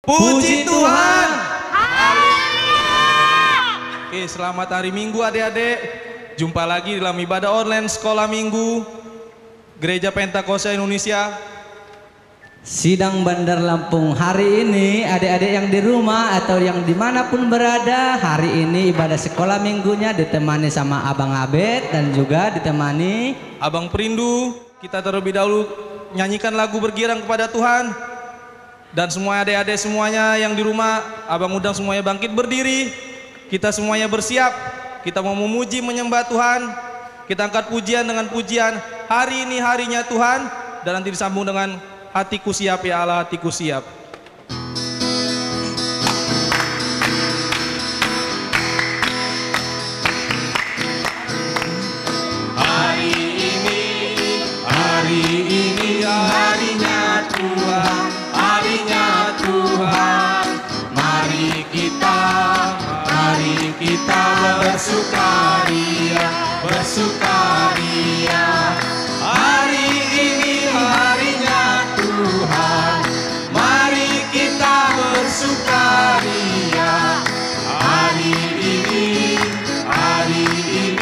Puji Tuhan. Oke, selamat hari Minggu adik-adik. Jumpa lagi dalam ibadah online sekolah Minggu Gereja Pentakosta Indonesia. Sidang Bandar Lampung hari ini, adik-adik yang di rumah atau yang dimanapun berada, hari ini ibadah sekolah minggunya ditemani sama Abang Abed dan juga ditemani Abang Perindu. Kita terlebih dahulu nyanyikan lagu bergirang kepada Tuhan. Dan semua adik-adik semuanya yang di rumah, Abang undang semuanya bangkit berdiri. Kita semuanya bersiap. Kita mau memuji menyembah Tuhan. Kita angkat pujian dengan pujian. Hari ini harinya Tuhan. Dan nanti disambung dengan hatiku siap ya Allah, hatiku siap. Hari ini harinya Tuhan, harinya Tuhan. Mari kita bersukaria, bersukaria. Hari ini harinya Tuhan, mari kita bersukaria. Hari ini harinya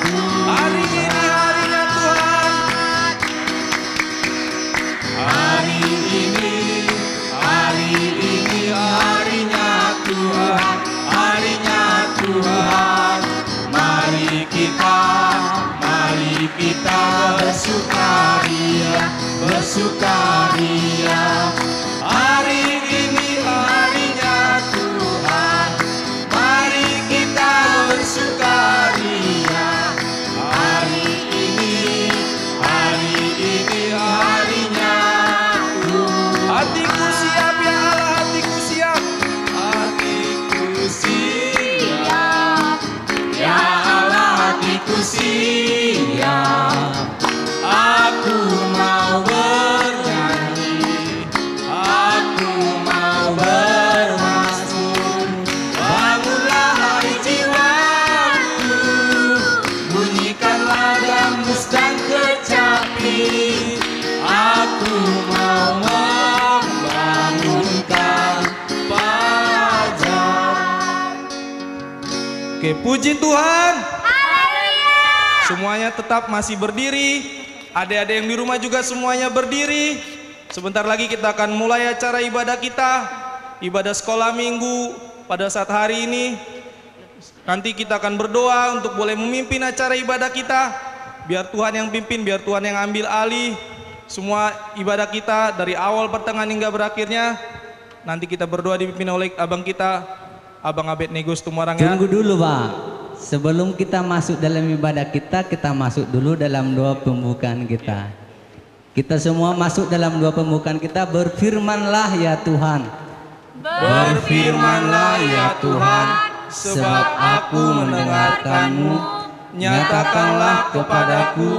Tuhan. Hari ini harinya Tuhan. Hari ini harinya Tuhan, harinya Tuhan. Mari kita bersukaria, bersukaria. Hari ini harinya Tuhan, mari kita bersukaria. Hari ini harinya Tuhan. Hatiku siap ya Allah, hatiku siap. Hatiku siap ya Allah, hatiku siap. Aku mau bernyanyi, aku mau bermasmur. Bangunlah hai jiwaku, bunyikanlah gambus dan kecapi. Aku mau membangunkan fajar. Oke, puji Tuhan. Semuanya tetap masih berdiri. Adik-adik yang di rumah juga semuanya berdiri. Sebentar lagi kita akan mulai acara ibadah kita, ibadah sekolah minggu pada saat hari ini. Nanti kita akan berdoa untuk boleh memimpin acara ibadah kita. Biar Tuhan yang pimpin, biar Tuhan yang ambil alih semua ibadah kita dari awal pertengahan hingga berakhirnya. Nanti kita berdoa dipimpin oleh abang kita, Abang Abed Negus Tumarang ya. Tunggu dulu Pak. Sebelum kita masuk dalam ibadah kita masuk dulu dalam doa pembukaan kita. Kita semua masuk dalam doa pembukaan kita. Berfirmanlah ya Tuhan. Berfirmanlah ya Tuhan, sebab aku mendengarkan-Mu. Nyatakanlah kepadaku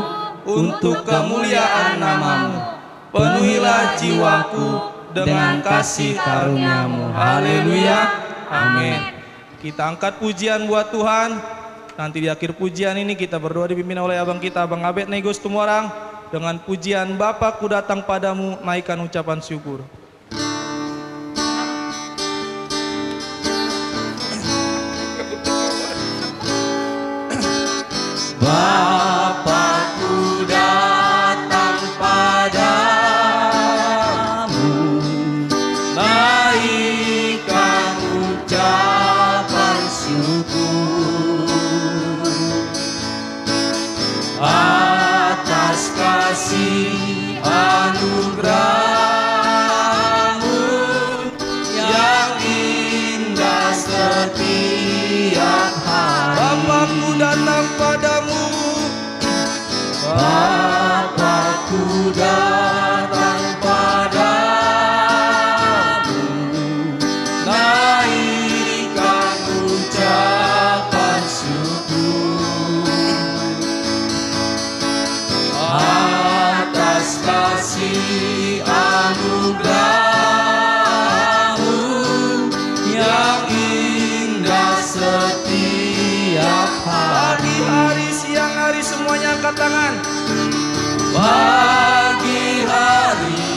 untuk kemuliaan nama-Mu. Penuhilah jiwaku dengan kasih karunia-Mu. Haleluya. Amin. Kita angkat pujian buat Tuhan. Nanti di akhir pujian ini kita berdoa dipimpin oleh abang kita, Abang Abed Negus Tumarang, dengan pujian Bapakku datang padamu, naikkan ucapan syukur. Bapakku datang padamu, naikkan ucapan syukur atas kasih anugerah-Mu yang indah setiap hari. Bapakku datang padamu, Bapakku datang padamu, naikkan ucapan syukur atas kasih anugerah-Mu yang indah setiap hari. Pagi, siang hari semuanya angkat tangan. Pagi hari,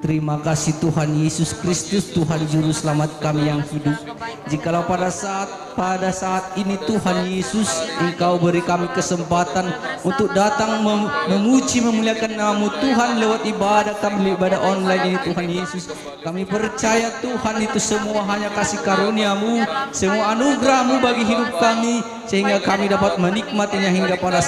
Terima kasih Tuhan Yesus Kristus, Tuhan Juru Selamat kami yang hidup. Jikalau pada saat ini Tuhan Yesus, Engkau beri kami kesempatan untuk datang memuji memuliakan nama-Mu Tuhan lewat ibadah kami, ibadah online ini Tuhan Yesus. Kami percaya Tuhan itu semua hanya kasih karunia-Mu, semua anugerah-Mu bagi hidup kami, sehingga kami dapat menikmatinya hingga pada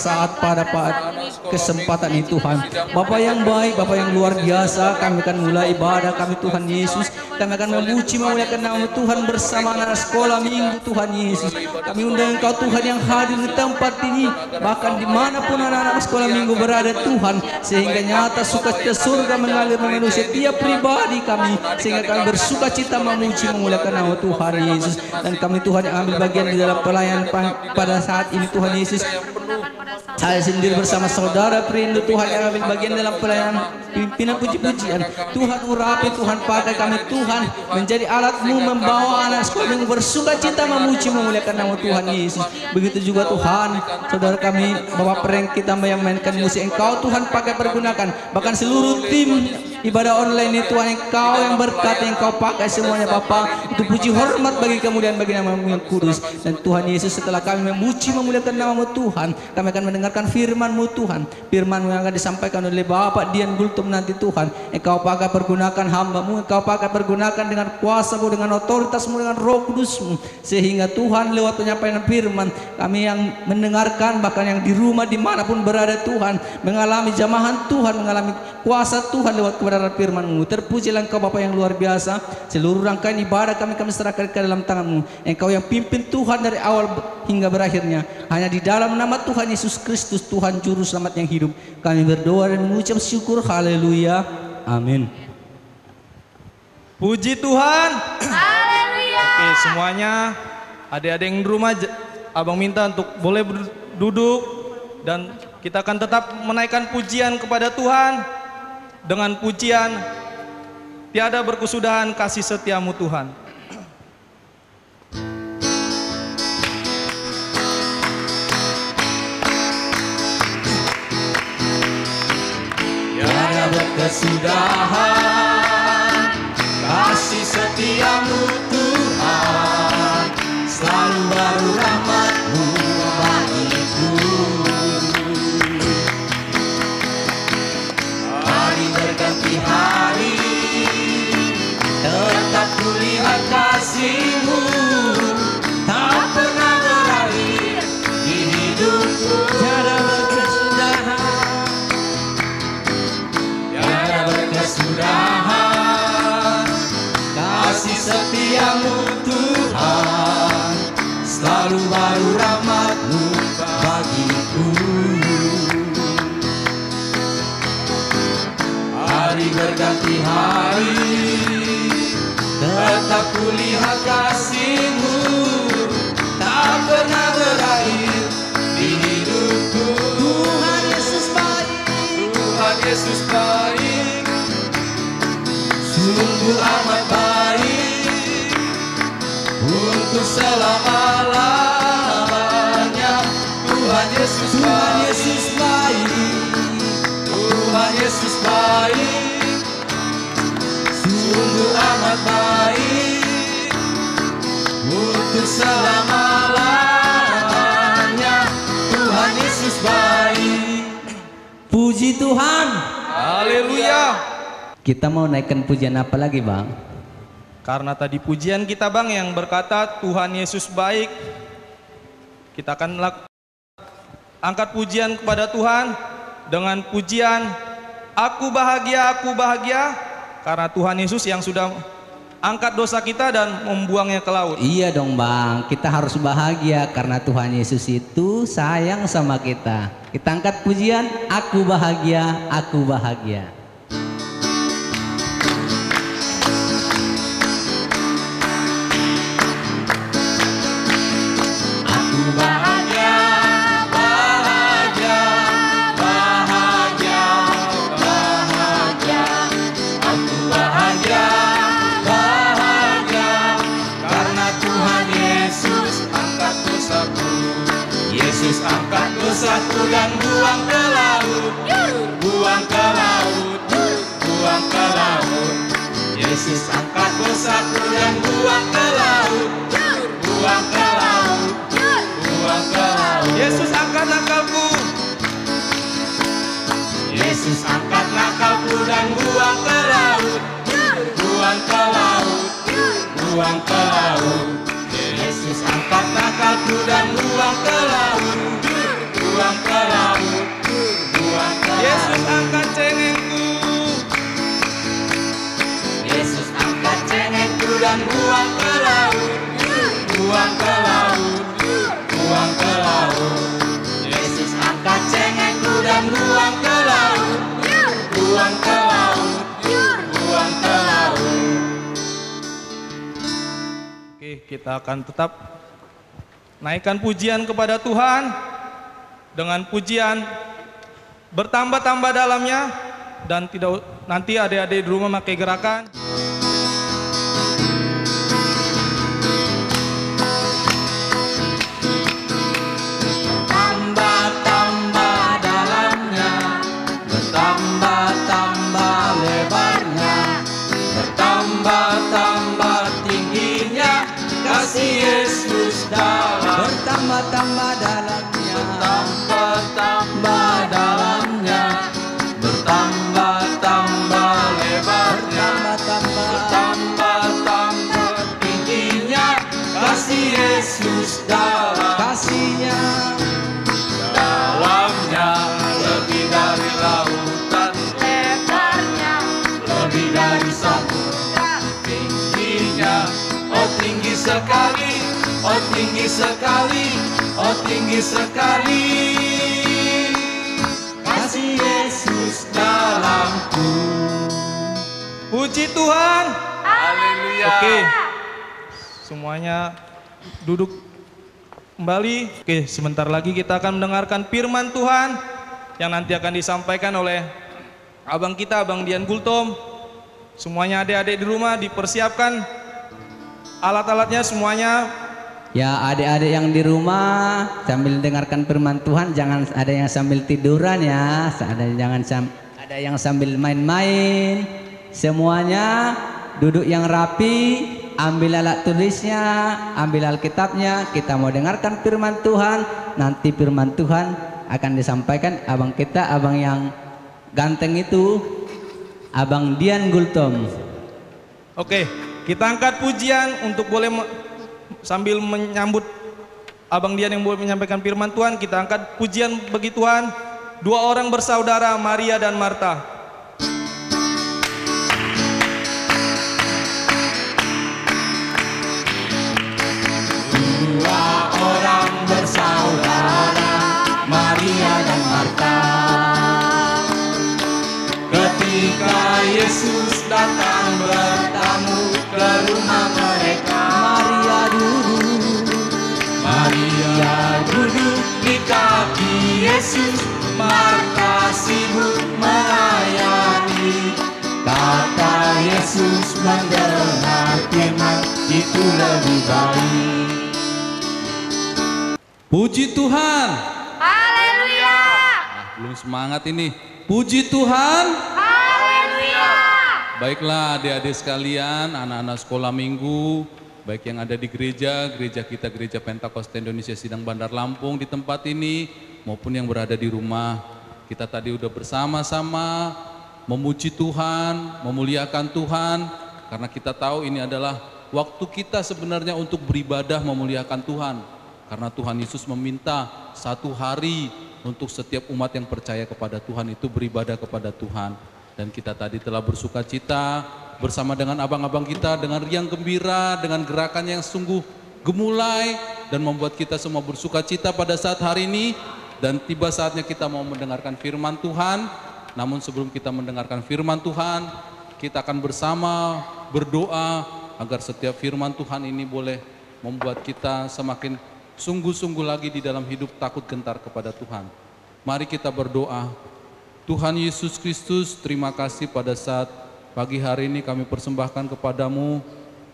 kesempatan ini Tuhan. Bapa yang baik, Bapa yang luar biasa, kami akan mulai ibadah kami Tuhan Yesus. Kami akan memuji memuliakan nama Tuhan bersama anak sekolah minggu Tuhan Yesus. Kami undang Engkau Tuhan yang hadir di tempat ini, bahkan dimanapun anak-anak sekolah minggu berada Tuhan, sehingga nyata sukacita surga mengalir memenuhi setiap pribadi kami, sehingga kami bersuka cita memuji memuliakan nama Tuhan Yesus. Dan kami Tuhan yang ambil bagian di dalam pelayanan pada saat ini Tuhan Yesus. Saya sendiri bersama saudara perindu Tuhan yang ambil bagian dalam pelayanan pimpinan puji-pujian. Tuhan urapi, Tuhan pakai kami Tuhan menjadi alat-Mu membawa anak sekolah yang bersuka cita memuji memuliakan nama Tuhan Yesus. Begitu juga Tuhan, saudara kami Bapak Prank kita yang mainkan musik, Engkau Tuhan pakai pergunakan, bahkan seluruh tim ibadah online ini Tuhan, Engkau yang berkati, Engkau pakai semuanya Bapa. Itu puji hormat bagi kemuliaan bagi nama-Mu yang kudus. Dan Tuhan Yesus, setelah kami memuji memuliakan nama-Mu Tuhan, kami akan mendengarkan firman-Mu Tuhan, firman-Mu yang akan disampaikan oleh Bapak Dian Gultum nanti Tuhan. Engkau pakai pergunakan hamba-Mu, Engkau pakai pergunakan dengan kuasa-Mu, dengan otoritas-Mu, dengan Roh Kudus-Mu, sehingga Tuhan lewat penyampaian firman kami yang mendengarkan, bahkan yang di rumah dimanapun berada Tuhan, mengalami jamahan Tuhan, mengalami kuasa Tuhan lewat kebenaran firman-Mu. Terpujilah Engkau Bapa yang luar biasa. Seluruh rangkaian ibadah kami serahkan ke dalam tangan-Mu. Engkau yang pimpin Tuhan dari awal hingga berakhirnya. Hanya di dalam nama Tuhan Yesus Kristus, Tuhan Juru Selamat yang hidup, kami berdoa dan mengucap syukur. Haleluya. Amin. Puji Tuhan. Haleluya. Oke, semuanya adik-adik yang di rumah, Abang minta untuk boleh duduk, dan kita akan tetap menaikkan pujian kepada Tuhan dengan pujian tiada berkesudahan kasih setia-Mu Tuhan. Tiada berkesudahan kasih setia-Mu Tuhan, selalu baru rahmat-Mu bagiku. Hari berganti hari, tetap kulihat kasih-Mu, tak pernah berakhir di hidupku. Tiada berkesudahan, tiada berkesudahan kasih setia-Mu Tuhan, selalu baru rahmat-Mu bagiku. Hari berganti hari, tetap kulihat kasih-Mu, tak pernah berakhir di hidupku. Tuhan Yesus baik, Tuhan Yesus baik, sungguh amat baik, untuk selama-lamanya. Tuhan Yesus baik, Tuhan Yesus baik, sungguh amat baik, untuk selama-lamanya. Tuhan Yesus baik. Puji Tuhan. Haleluya. Kita mau naikkan pujian apa lagi Bang? Karena tadi pujian kita Bang yang berkata Tuhan Yesus baik, kita akan angkat pujian kepada Tuhan dengan pujian Aku bahagia, karena Tuhan Yesus yang sudah angkat dosa kita dan membuangnya ke laut. Iya dong Bang, kita harus bahagia karena Tuhan Yesus itu sayang sama kita. Kita angkat pujian Aku bahagia, aku bahagia. Yesus angkat dosaku dan buang ke laut, buang ke laut, buang ke laut. Yesus angkat dosaku dan buang ke laut, buang ke laut, buang ke laut. Yesus angkat nakalku. Yesus angkat nakalku dan buang ke laut, buang ke laut, buang ke laut. Yesus angkat nakalku dan buang ke laut, buang ke laut, buang ke laut. Yesus angkat cengengku. Yesus angkat cengengku dan buang ke laut, buang ke laut, buang ke laut. Yesus angkat cengengku dan buang ke laut, buang ke laut, buang ke laut. Oke, kita akan tetap naikkan pujian kepada Tuhan dengan pujian bertambah-tambah dalamnya, dan tidak nanti adik-adik di rumah pakai gerakan. Bertambah-tambah dalamnya, bertambah-tambah lebarnya, bertambah-tambah tingginya kasih Yesus dalam. Bertambah-tambah dalamnya, Bertambah-tambah dalamnya, bertambah-tambah lebarnya, bertambah-tambah tingginya kasih Yesus dalam. kasihnya Dalamnya lebih dari lautan, lebarnya lebih dari samudra, tingginya oh tinggi sekali, oh tinggi sekali, oh tinggi sekali. Kasih Yesus dalamku. Puji Tuhan. Haleluya. Oke, semuanya duduk kembali. Oke, sebentar lagi kita akan mendengarkan firman Tuhan yang nanti akan disampaikan oleh abang kita, Abang Dian Gultom. Semuanya adik-adik di rumah dipersiapkan alat-alatnya semuanya. ya. Adik-adik yang di rumah sambil dengarkan firman Tuhan, jangan ada yang sambil tiduran ya, ada yang sambil main-main. Semuanya duduk yang rapi, ambil alat tulisnya, ambil Alkitabnya. Kita mau dengarkan firman Tuhan. Nanti firman Tuhan akan disampaikan abang kita, abang yang ganteng itu, Abang Dian Gultom. Oke, kita angkat pujian untuk boleh sambil menyambut Abang Dian yang boleh menyampaikan firman Tuhan. Kita angkat pujian bagi Tuhan. Dua orang bersaudara, Maria dan Marta. Dua orang bersaudara, Maria dan Marta. Ketika Yesus datang bertamu ke rumah mereka, Maria duduk di kaki Yesus, Marta sibuk melayani. Kata Yesus, mendengar firman itu lebih baik. Puji Tuhan. Haleluya. Belum semangat ini. Puji Tuhan. Haleluya. Baiklah adik-adik sekalian, anak-anak sekolah minggu, baik yang ada di gereja kita, Gereja Pentakosta Indonesia Sidang Bandar Lampung di tempat ini, maupun yang berada di rumah. Kita tadi udah bersama-sama memuji Tuhan, memuliakan Tuhan, karena kita tahu ini adalah waktu kita sebenarnya untuk beribadah memuliakan Tuhan. Karena Tuhan Yesus meminta satu hari untuk setiap umat yang percaya kepada Tuhan itu beribadah kepada Tuhan. Dan kita tadi telah bersuka cita bersama dengan abang-abang kita dengan riang gembira, dengan gerakan yang sungguh gemulai dan membuat kita semua bersuka cita pada saat hari ini. Dan tiba saatnya kita mau mendengarkan firman Tuhan. Namun sebelum kita mendengarkan firman Tuhan, kita akan bersama berdoa agar setiap firman Tuhan ini boleh membuat kita semakin sungguh-sungguh lagi di dalam hidup takut gentar kepada Tuhan. Mari kita berdoa. Tuhan Yesus Kristus, terima kasih pada saat pagi hari ini kami persembahkan kepadamu,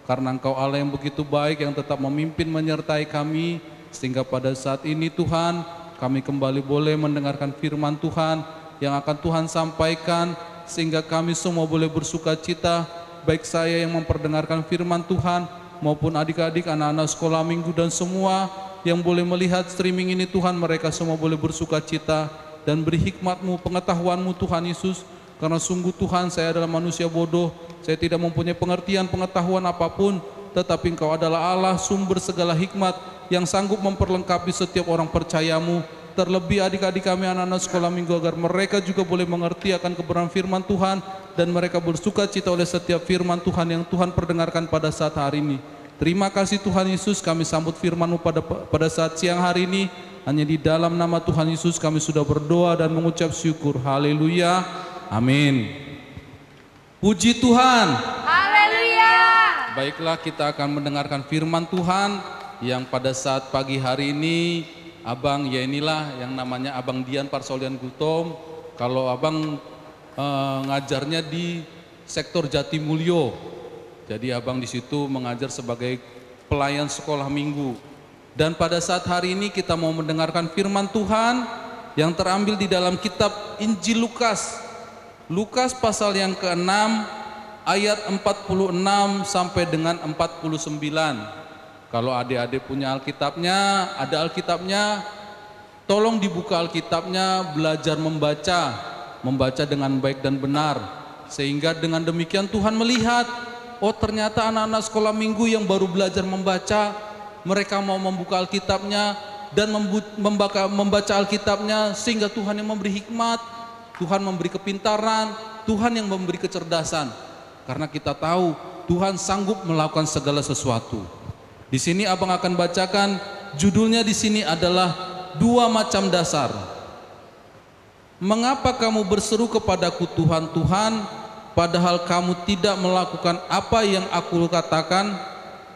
karena Engkau Allah yang begitu baik, yang tetap memimpin menyertai kami, sehingga pada saat ini Tuhan, kami kembali boleh mendengarkan firman Tuhan yang akan Tuhan sampaikan, sehingga kami semua boleh bersuka cita baik saya yang memperdengarkan firman Tuhan, maupun adik-adik, anak-anak sekolah minggu, dan semua yang boleh melihat streaming ini Tuhan, mereka semua boleh bersuka cita dan beri hikmat-Mu, pengetahuan-Mu Tuhan Yesus. Karena sungguh Tuhan, saya adalah manusia bodoh, saya tidak mempunyai pengertian, pengetahuan apapun, tetapi Engkau adalah Allah, sumber segala hikmat, yang sanggup memperlengkapi setiap orang percayamu, terlebih adik-adik kami anak-anak sekolah minggu, agar mereka juga boleh mengerti akan kebenaran firman Tuhan, dan mereka bersuka cita oleh setiap firman Tuhan yang Tuhan perdengarkan pada saat hari ini. Terima kasih Tuhan Yesus, kami sambut firman-Mu pada saat siang hari ini. Hanya di dalam nama Tuhan Yesus kami sudah berdoa dan mengucap syukur. Haleluya, amin. Puji Tuhan. Haleluya. Baiklah, kita akan mendengarkan firman Tuhan yang pada saat pagi hari ini Abang, ya inilah yang namanya Abang Dian Parsolian Gutom. Kalau Abang ngajarnya di sektor Jatimulyo, jadi Abang di situ mengajar sebagai pelayan sekolah minggu. Dan pada saat hari ini kita mau mendengarkan firman Tuhan yang terambil di dalam kitab Injil Lukas. Lukas pasal yang ke-6 ayat 46 sampai dengan 49. Kalau adik-adik punya Alkitabnya, ada Alkitabnya, tolong dibuka Alkitabnya, belajar membaca dengan baik dan benar. Sehingga dengan demikian Tuhan melihat, oh ternyata anak-anak sekolah minggu yang baru belajar membaca, mereka mau membuka Alkitabnya dan membaca Alkitabnya, sehingga Tuhan yang memberi hikmat, Tuhan memberi kepintaran, Tuhan yang memberi kecerdasan. Karena kita tahu Tuhan sanggup melakukan segala sesuatu. Di sini Abang akan bacakan, judulnya di sini adalah 2 macam dasar. Mengapa kamu berseru kepadaku Tuhan, Tuhan, padahal kamu tidak melakukan apa yang aku katakan?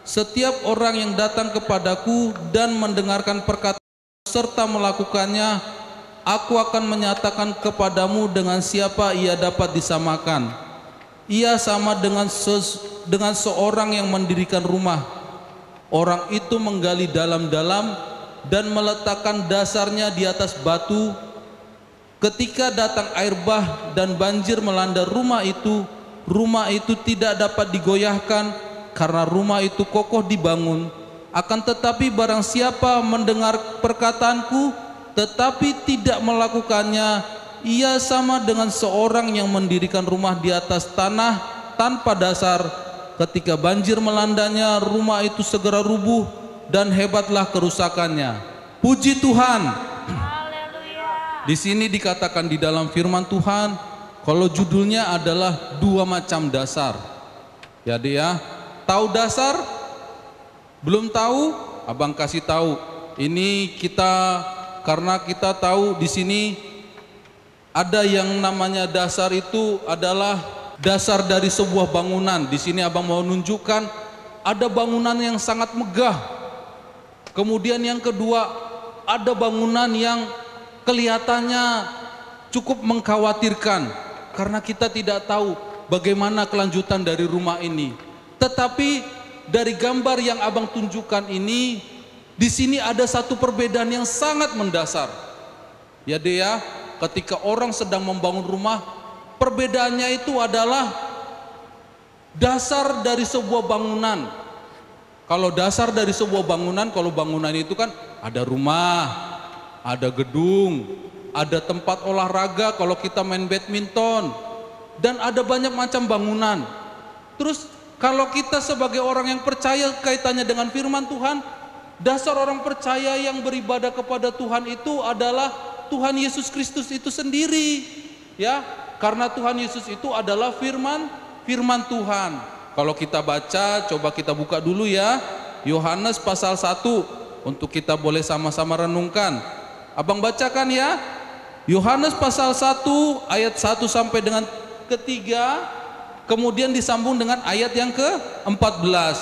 Setiap orang yang datang kepadaku dan mendengarkan perkataan serta melakukannya, aku akan menyatakan kepadamu dengan siapa ia dapat disamakan. Ia sama dengan seorang yang mendirikan rumah. Orang itu menggali dalam-dalam dan meletakkan dasarnya di atas batu. Ketika datang air bah dan banjir melanda rumah itu tidak dapat digoyahkan karena rumah itu kokoh dibangun. Akan tetapi barang siapa mendengar perkataanku tetapi tidak melakukannya, ia sama dengan seorang yang mendirikan rumah di atas tanah tanpa dasar. Ketika banjir melandanya, rumah itu segera rubuh dan hebatlah kerusakannya. Puji Tuhan. Di sini dikatakan di dalam firman Tuhan, kalau judulnya adalah 2 macam dasar. Ya dia, tahu dasar? Belum tahu? Abang kasih tahu. Ini karena kita tahu di sini ada yang namanya dasar itu adalah dasar dari sebuah bangunan. Di sini Abang mau nunjukkan ada bangunan yang sangat megah. Kemudian yang kedua, ada bangunan yang kelihatannya cukup mengkhawatirkan karena kita tidak tahu bagaimana kelanjutan dari rumah ini. Tetapi dari gambar yang Abang tunjukkan ini, di sini ada satu perbedaan yang sangat mendasar. Ya dia, ketika orang sedang membangun rumah, perbedaannya itu adalah dasar dari sebuah bangunan. Kalau dasar dari sebuah bangunan, kalau bangunan itu kan ada rumah, ada gedung, ada tempat olahraga kalau kita main badminton, dan ada banyak macam bangunan. Terus kalau kita sebagai orang yang percaya kaitannya dengan firman Tuhan, dasar orang percaya yang beribadah kepada Tuhan itu adalah Tuhan Yesus Kristus itu sendiri. Ya, karena Tuhan Yesus itu adalah firman Tuhan. Kalau kita baca, coba kita buka dulu ya, Yohanes pasal 1 untuk kita boleh sama-sama renungkan. Abang bacakan ya, Yohanes pasal 1 ayat 1 sampai dengan ketiga, kemudian disambung dengan ayat yang ke-14.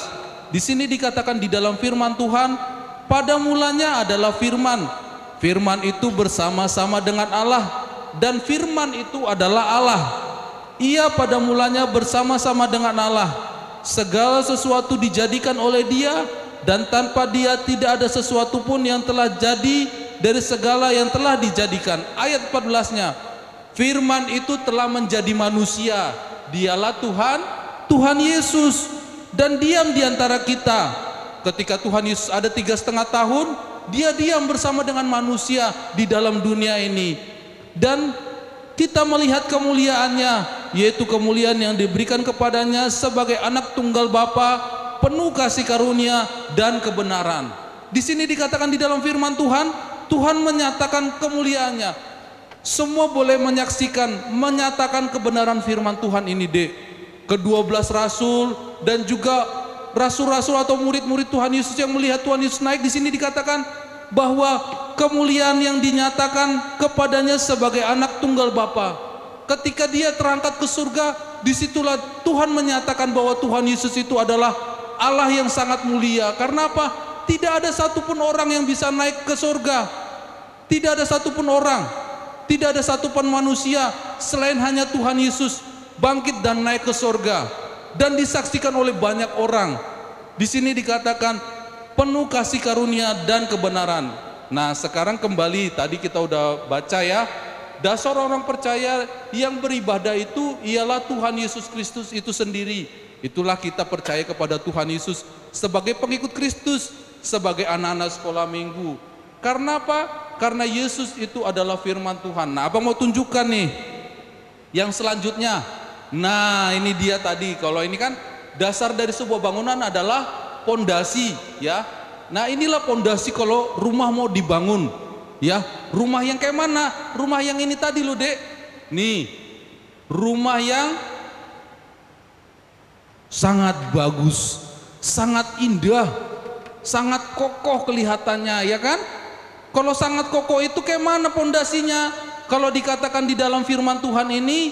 Di sini dikatakan di dalam firman Tuhan, pada mulanya adalah firman. Firman itu bersama-sama dengan Allah, dan firman itu adalah Allah. Ia pada mulanya bersama-sama dengan Allah. Segala sesuatu dijadikan oleh Dia, dan tanpa Dia tidak ada sesuatu pun yang telah jadi dari segala yang telah dijadikan. Ayat 14-nya, firman itu telah menjadi manusia. Dialah Tuhan Tuhan Yesus dan diam di antara kita. Ketika Tuhan Yesus ada 3,5 tahun, dia diam bersama dengan manusia di dalam dunia ini. Dan kita melihat kemuliaannya, yaitu kemuliaan yang diberikan kepadanya sebagai anak tunggal Bapa, penuh kasih karunia dan kebenaran. Di sini dikatakan di dalam firman Tuhan, Tuhan menyatakan kemuliaannya. Semua boleh menyaksikan, menyatakan kebenaran firman Tuhan ini, Dek. Ke-12 rasul dan juga rasul-rasul atau murid-murid Tuhan Yesus yang melihat Tuhan Yesus naik, di sini dikatakan bahwa kemuliaan yang dinyatakan kepadanya sebagai anak tunggal Bapa. Ketika dia terangkat ke surga, disitulah Tuhan menyatakan bahwa Tuhan Yesus itu adalah Allah yang sangat mulia. Karena apa? Tidak ada satupun orang yang bisa naik ke surga. Tidak ada satupun orang, tidak ada satupun manusia selain hanya Tuhan Yesus bangkit dan naik ke surga dan disaksikan oleh banyak orang. Di sini dikatakan penuh kasih karunia dan kebenaran. Nah, sekarang kembali tadi kita udah baca ya, dasar orang percaya yang beribadah itu ialah Tuhan Yesus Kristus itu sendiri. Itulah kita percaya kepada Tuhan Yesus sebagai pengikut Kristus, sebagai anak-anak sekolah minggu. Karena apa? Karena Yesus itu adalah firman Tuhan. Nah, abang mau tunjukkan nih yang selanjutnya. Nah, ini dia tadi. Kalau ini kan dasar dari sebuah bangunan adalah pondasi, ya. Nah, inilah pondasi kalau rumah mau dibangun, ya. Rumah yang kayak mana? Rumah yang ini tadi loh, Dek. Nih, rumah yang sangat bagus, sangat indah, sangat kokoh kelihatannya, ya kan? Kalau sangat kokoh itu kayak mana pondasinya? Kalau dikatakan di dalam firman Tuhan ini,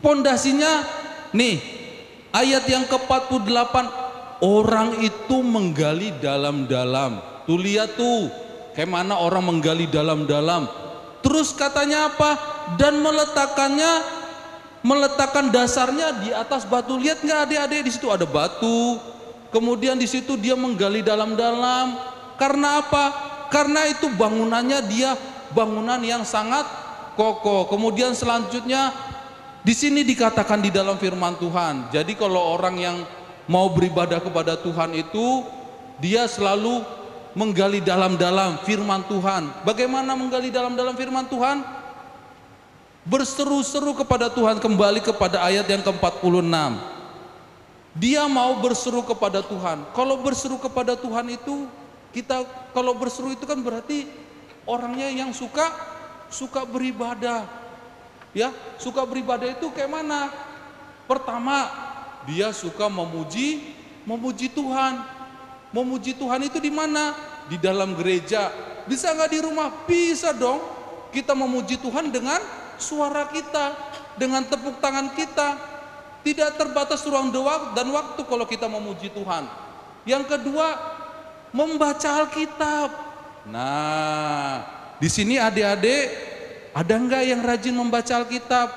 pondasinya nih, ayat yang ke-48, orang itu menggali dalam-dalam. Tuh lihat tuh, kayak mana orang menggali dalam-dalam. Terus katanya apa? Dan meletakkan dasarnya di atas batu. Lihat nggak adik-adik, di situ ada batu. Kemudian di situ dia menggali dalam-dalam. Karena apa? Karena itu bangunannya dia bangunan yang sangat kokoh. Kemudian selanjutnya di sini dikatakan di dalam firman Tuhan. Jadi kalau orang yang mau beribadah kepada Tuhan itu dia selalu menggali dalam-dalam firman Tuhan. Bagaimana menggali dalam-dalam firman Tuhan? Berseru-seru kepada Tuhan. Kembali kepada ayat yang ke-46. Dia mau berseru kepada Tuhan. Kalau berseru kepada Tuhan itu, kalau berseru itu kan berarti orangnya yang suka beribadah. Ya, suka beribadah itu kayak mana? Pertama, dia suka memuji Tuhan. Memuji Tuhan itu di mana? Di dalam gereja. Bisa nggak di rumah? Bisa dong. Kita memuji Tuhan dengan suara kita, dengan tepuk tangan kita. Tidak terbatas ruang dan waktu kalau kita memuji Tuhan. Yang kedua, membaca Alkitab. Nah, di sini adik-adik, ada nggak yang rajin membaca Alkitab?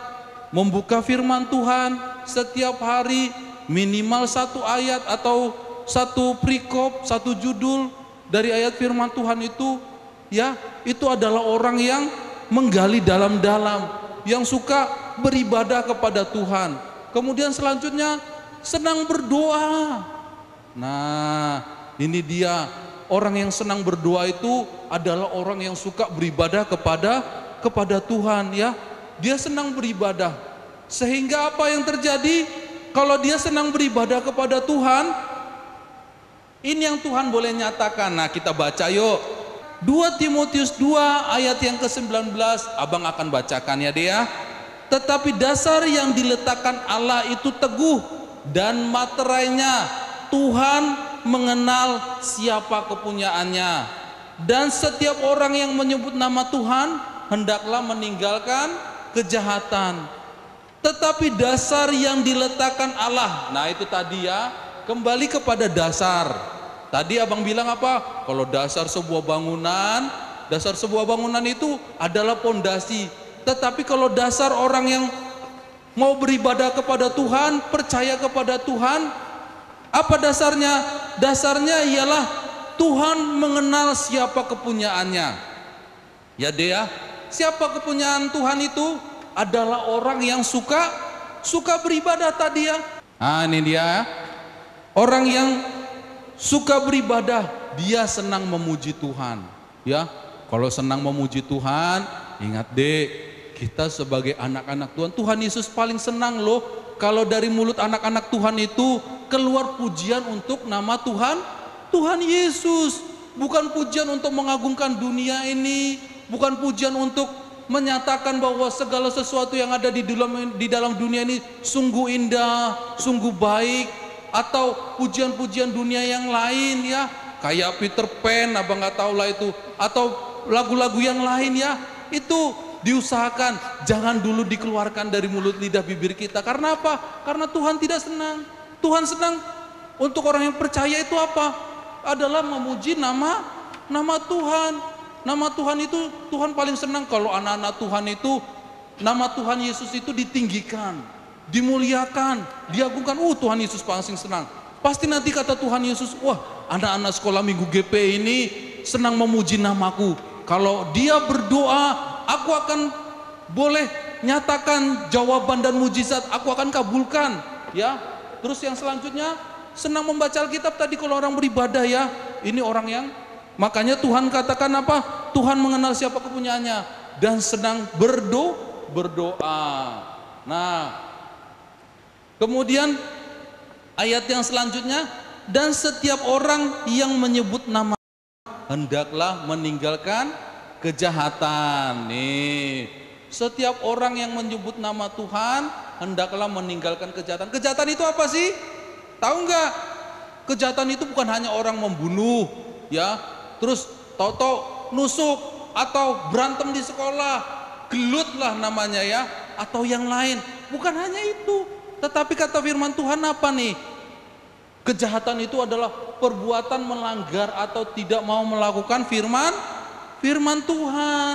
Membuka firman Tuhan setiap hari minimal 1 ayat atau 1 perikop, 1 judul dari ayat firman Tuhan itu, ya, itu adalah orang yang menggali dalam-dalam, yang suka beribadah kepada Tuhan. Kemudian selanjutnya senang berdoa. Nah, ini dia, orang yang senang berdoa itu adalah orang yang suka beribadah kepada Tuhan, ya. Dia senang beribadah. Sehingga apa yang terjadi? Kalau dia senang beribadah kepada Tuhan, ini yang Tuhan boleh nyatakan. Nah, kita baca yuk. 2 Timotius 2 ayat yang ke-19, abang akan bacakan ya dia. Tetapi dasar yang diletakkan Allah itu teguh, dan materainya Tuhan mengenal siapa kepunyaannya. Dan setiap orang yang menyebut nama Tuhan hendaklah meninggalkan kejahatan. Tetapi dasar yang diletakkan Allah, nah itu tadi ya, kembali kepada dasar. Tadi abang bilang apa? Kalau dasar sebuah bangunan itu adalah pondasi. Tetapi kalau dasar orang yang mau beribadah kepada Tuhan, percaya kepada Tuhan, apa dasarnya? Dasarnya ialah Tuhan mengenal siapa kepunyaannya. Ya dia, siapa kepunyaan Tuhan itu? Adalah orang yang suka beribadah tadi ya. Nah, ini dia. Orang yang suka beribadah, dia senang memuji Tuhan. Ya, kalau senang memuji Tuhan, ingat deh, kita sebagai anak-anak Tuhan, Tuhan Yesus paling senang loh kalau dari mulut anak-anak Tuhan itu keluar pujian untuk nama Tuhan, Tuhan Yesus. Bukan pujian untuk mengagungkan dunia ini, bukan pujian untuk menyatakan bahwa segala sesuatu yang ada di dalam dunia ini sungguh indah, sungguh baik, atau pujian-pujian dunia yang lain ya, kayak Peter Pan, abang nggak tahu lah itu, atau lagu-lagu yang lain ya, itu diusahakan jangan dulu dikeluarkan dari mulut lidah bibir kita. Karena apa? Karena Tuhan tidak senang. Tuhan senang untuk orang yang percaya itu apa? Adalah memuji nama Tuhan. Nama Tuhan itu, Tuhan paling senang kalau anak-anak Tuhan itu, nama Tuhan Yesus itu ditinggikan, dimuliakan, diagungkan. Tuhan Yesus paling senang. Pasti nanti kata Tuhan Yesus, wah, anak-anak sekolah minggu GP ini senang memuji namaku. Kalau dia berdoa, aku akan boleh nyatakan jawaban dan mujizat, aku akan kabulkan. Ya, terus yang selanjutnya, senang membaca Alkitab tadi kalau orang beribadah ya. Ini orang yang, makanya Tuhan katakan apa? Tuhan mengenal siapa kepunyaannya dan senang berdoa. Nah, kemudian ayat yang selanjutnya, dan setiap orang yang menyebut nama hendaklah meninggalkan kejahatan. Nih, setiap orang yang menyebut nama Tuhan hendaklah meninggalkan kejahatan. Kejahatan itu apa sih? Tahu nggak? Kejahatan itu bukan hanya orang membunuh, ya, terus tahu-tahu nusuk atau berantem di sekolah, gelut lah namanya ya, atau yang lain. Bukan hanya itu, tetapi kata firman Tuhan apa nih? Kejahatan itu adalah perbuatan melanggar atau tidak mau melakukan firman Tuhan.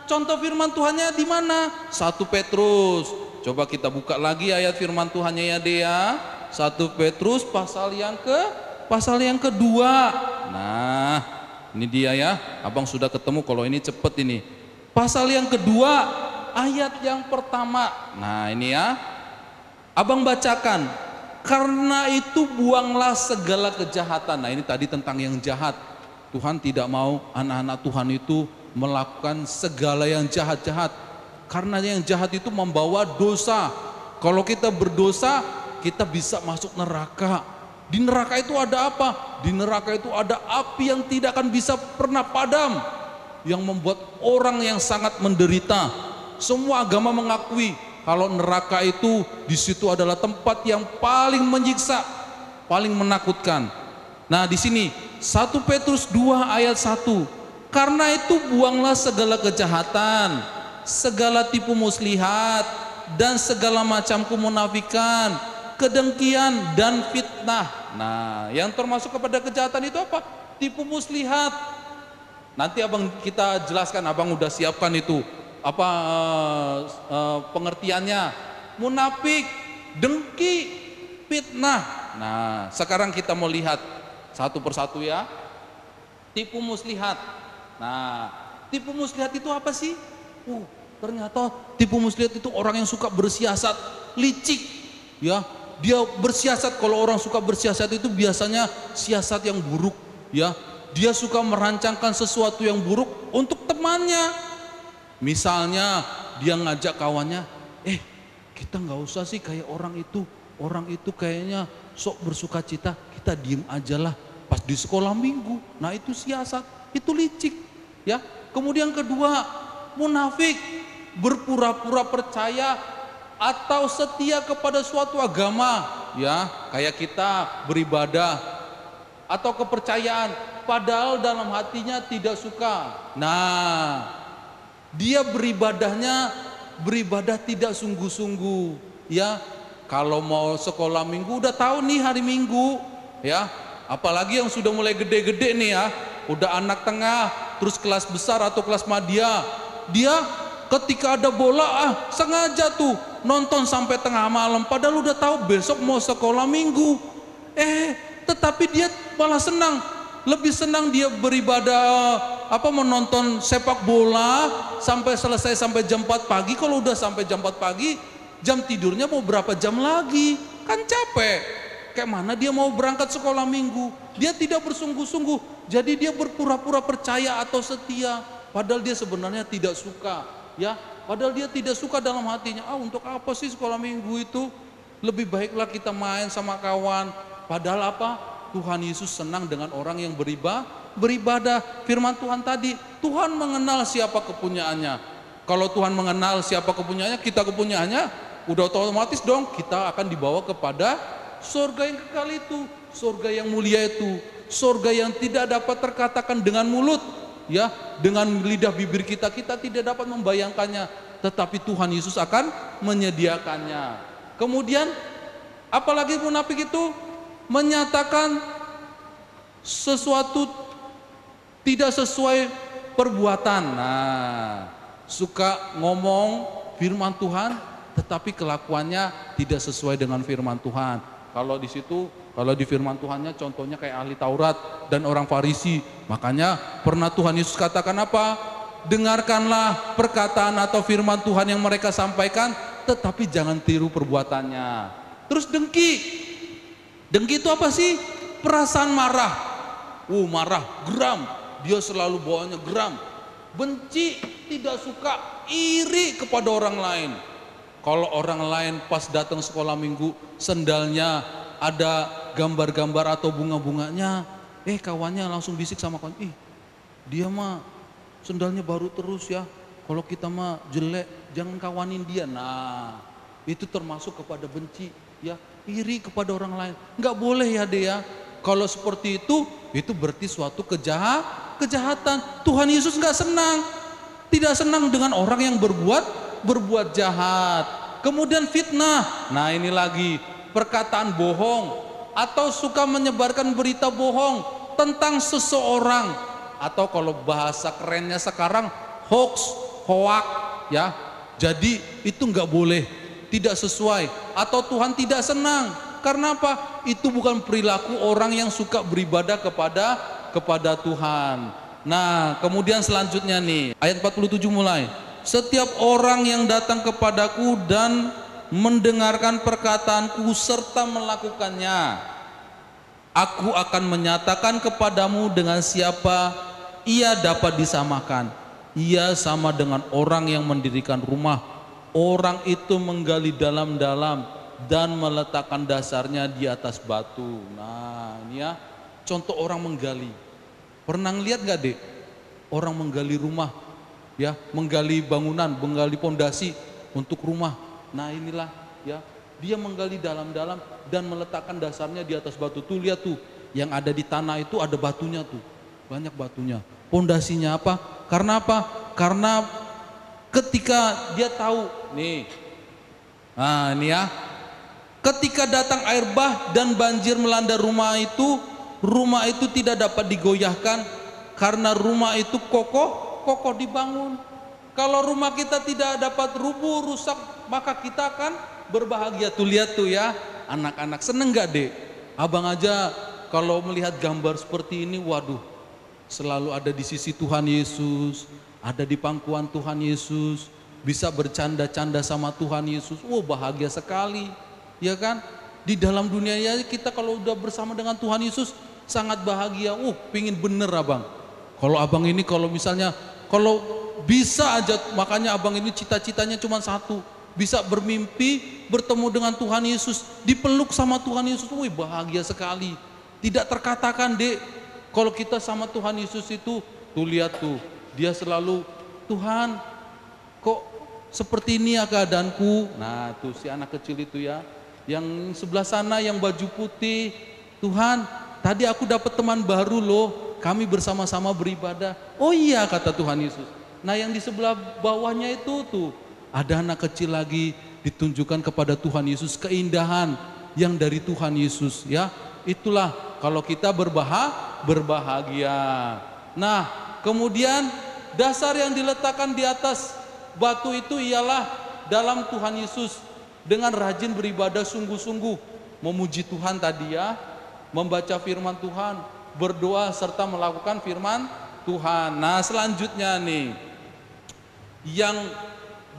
Contoh firman Tuhannya di mana? 1 Petrus. Coba kita buka lagi ayat firman Tuhannya ya Dea. 1 Petrus pasal yang kedua. Nah, ini dia ya. Abang sudah ketemu, kalau ini cepet ini. Pasal yang kedua, ayat yang pertama. Nah, ini ya. Abang bacakan. Karena itu buanglah segala kejahatan. Nah, ini tadi tentang yang jahat. Tuhan tidak mau anak-anak Tuhan itu melakukan segala yang jahat-jahat. Karena yang jahat itu membawa dosa. Kalau kita berdosa, kita bisa masuk neraka. Di neraka itu ada apa? Di neraka itu ada api yang tidak akan bisa pernah padam, yang membuat orang yang sangat menderita. Semua agama mengakui kalau neraka itu di situ adalah tempat yang paling menyiksa, paling menakutkan. Nah, di sini 1 Petrus 2 ayat 1. Karena itu buanglah segala kejahatan, segala tipu muslihat, dan segala macam kemunafikan, kedengkian dan fitnah. Nah, yang termasuk kepada kejahatan itu apa? Tipu muslihat. Nanti abang kita jelaskan, abang udah siapkan itu apa pengertiannya. Munafik, dengki, fitnah. Nah, sekarang kita mau lihat satu persatu ya. Tipu muslihat. Nah, tipu muslihat itu apa sih? Ternyata tipu muslihat itu orang yang suka bersiasat, licik, ya. Dia bersiasat. Kalau orang suka bersiasat itu biasanya siasat yang buruk, ya. Dia suka merancangkan sesuatu yang buruk untuk temannya. Misalnya dia ngajak kawannya, kita nggak usah sih kayak orang itu kayaknya sok bersuka cita, kita diem aja lah pas di sekolah minggu. Nah, itu siasat, itu licik, ya. Kemudian kedua, munafik, berpura-pura percaya atau setia kepada suatu agama, ya, kayak kita beribadah atau kepercayaan, padahal dalam hatinya tidak suka. Nah, dia beribadah tidak sungguh-sungguh, ya. Kalau mau sekolah minggu udah tahu nih hari Minggu, ya. Apalagi yang sudah mulai gede-gede nih ya, udah anak tengah, terus kelas besar atau kelas madya, dia ketika ada bola sengaja tuh nonton sampai tengah malam, padahal udah tahu besok mau sekolah minggu. Tetapi dia malah senang, lebih senang dia beribadah menonton sepak bola sampai selesai sampai jam 4 pagi. Kalau udah sampai jam 4 pagi, jam tidurnya mau berapa jam lagi? kan capek. Kayak mana dia mau berangkat sekolah minggu? Dia tidak bersungguh-sungguh. Jadi dia berpura-pura percaya atau setia, padahal dia sebenarnya tidak suka, ya. Padahal dia tidak suka dalam hatinya. Untuk apa sih sekolah minggu itu? Lebih baiklah kita main sama kawan. Padahal apa? Tuhan Yesus senang dengan orang yang beribadah. Firman Tuhan tadi, Tuhan mengenal siapa kepunyaannya. Kalau Tuhan mengenal siapa kepunyaannya, kita kepunyaannya, udah otomatis dong kita akan dibawa kepada surga yang kekal itu, surga yang mulia itu, surga yang tidak dapat terkatakan dengan mulut, ya, dengan lidah bibir kita tidak dapat membayangkannya, tetapi Tuhan Yesus akan menyediakannya. Kemudian apalagi munafik itu menyatakan sesuatu tidak sesuai perbuatan. Nah, suka ngomong firman Tuhan tetapi kelakuannya tidak sesuai dengan firman Tuhan. Kalau di situ, kalau di firman Tuhannya contohnya kayak ahli Taurat dan orang Farisi. Makanya pernah Tuhan Yesus katakan apa? Dengarkanlah perkataan atau firman Tuhan yang mereka sampaikan, tetapi jangan tiru perbuatannya. Terus dengki. Dengki itu apa sih? Perasaan marah. Marah, geram. Dia selalu bawanya geram. Benci, tidak suka, iri kepada orang lain. Kalau orang lain pas datang sekolah minggu, sendalnya ada gambar-gambar atau bunga-bunganya, kawannya langsung bisik sama kawan, dia mah sendalnya baru terus ya. Kalau kita mah jelek, jangan kawanin dia. Nah, itu termasuk kepada benci, ya, iri kepada orang lain. Nggak boleh ya dia. Kalau seperti itu berarti suatu kejahatan. Tuhan Yesus nggak senang, tidak senang dengan orang yang berbuat jahat. Kemudian fitnah. Nah, ini lagi perkataan bohong atau suka menyebarkan berita bohong tentang seseorang, atau kalau bahasa kerennya sekarang hoax, ya. Jadi itu nggak boleh, tidak sesuai, atau Tuhan tidak senang. Karena apa? Itu bukan perilaku orang yang suka beribadah kepada Tuhan. Nah, kemudian selanjutnya nih, ayat 47 mulai. Setiap orang yang datang kepadaku dan mendengarkan perkataanku serta melakukannya, aku akan menyatakan kepadamu dengan siapa ia dapat disamakan. Ia sama dengan orang yang mendirikan rumah. Orang itu menggali dalam-dalam dan meletakkan dasarnya di atas batu. Nah, ini ya contoh orang menggali. Pernah lihat nggak, Dek? Orang menggali rumah, ya, menggali bangunan, menggali pondasi untuk rumah. Nah, inilah ya, dia menggali dalam-dalam dan meletakkan dasarnya di atas batu. Tuh lihat tuh, yang ada di tanah itu ada batunya tuh, banyak batunya. Pondasinya apa? Karena apa? Karena ketika dia tahu nih, nah ini ya, ketika datang air bah dan banjir melanda rumah itu tidak dapat digoyahkan karena rumah itu kokoh dibangun. Kalau rumah kita tidak dapat rubuh, rusak, maka kita akan berbahagia. Tuh lihat tuh ya, anak-anak seneng gak, Dek? Abang aja kalau melihat gambar seperti ini, waduh, selalu ada di sisi Tuhan Yesus, ada di pangkuan Tuhan Yesus, bisa bercanda-canda sama Tuhan Yesus. Bahagia sekali, ya kan? Di dalam dunia ya kita kalau udah bersama dengan Tuhan Yesus sangat bahagia. Pingin bener abang. Kalau abang ini kalau misalnya kalau bisa aja, makanya abang ini cita-citanya cuma satu, bisa bermimpi bertemu dengan Tuhan Yesus, dipeluk sama Tuhan Yesus. Bahagia sekali. Tidak terkatakan, Dek. Kalau kita sama Tuhan Yesus itu, tuh lihat tuh, dia selalu, Tuhan, kok seperti ini ya keadaanku. Nah, tuh si anak kecil itu ya, yang sebelah sana yang baju putih, Tuhan, tadi aku dapat teman baru loh, kami bersama-sama beribadah. Oh iya, kata Tuhan Yesus. Nah, yang di sebelah bawahnya itu tuh, ada anak kecil lagi, ditunjukkan kepada Tuhan Yesus keindahan yang dari Tuhan Yesus, ya. Itulah kalau kita berbahagia. Nah, kemudian dasar yang diletakkan di atas batu itu ialah dalam Tuhan Yesus, dengan rajin beribadah sungguh-sungguh, memuji Tuhan tadi ya, membaca firman Tuhan, berdoa serta melakukan firman Tuhan. Nah, selanjutnya nih, yang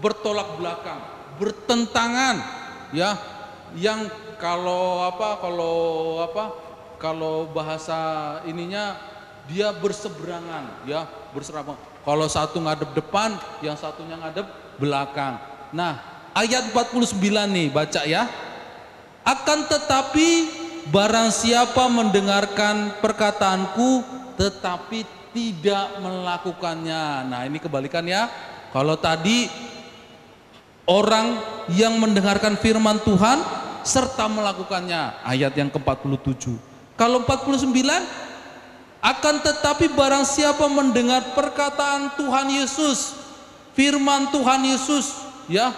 bertolak belakang, bertentangan, ya, yang kalau bahasa ininya dia berseberangan, ya, berseberangan. Kalau satu ngadep depan, yang satunya ngadep belakang. Nah, ayat 49 nih, baca ya. Akan tetapi barang siapa mendengarkan perkataanku tetapi tidak melakukannya. Nah, ini kebalikan ya. Kalau tadi orang yang mendengarkan firman Tuhan serta melakukannya, ayat yang ke-47. Kalau 49, akan tetapi barang siapa mendengar perkataan Tuhan Yesus, firman Tuhan Yesus, ya,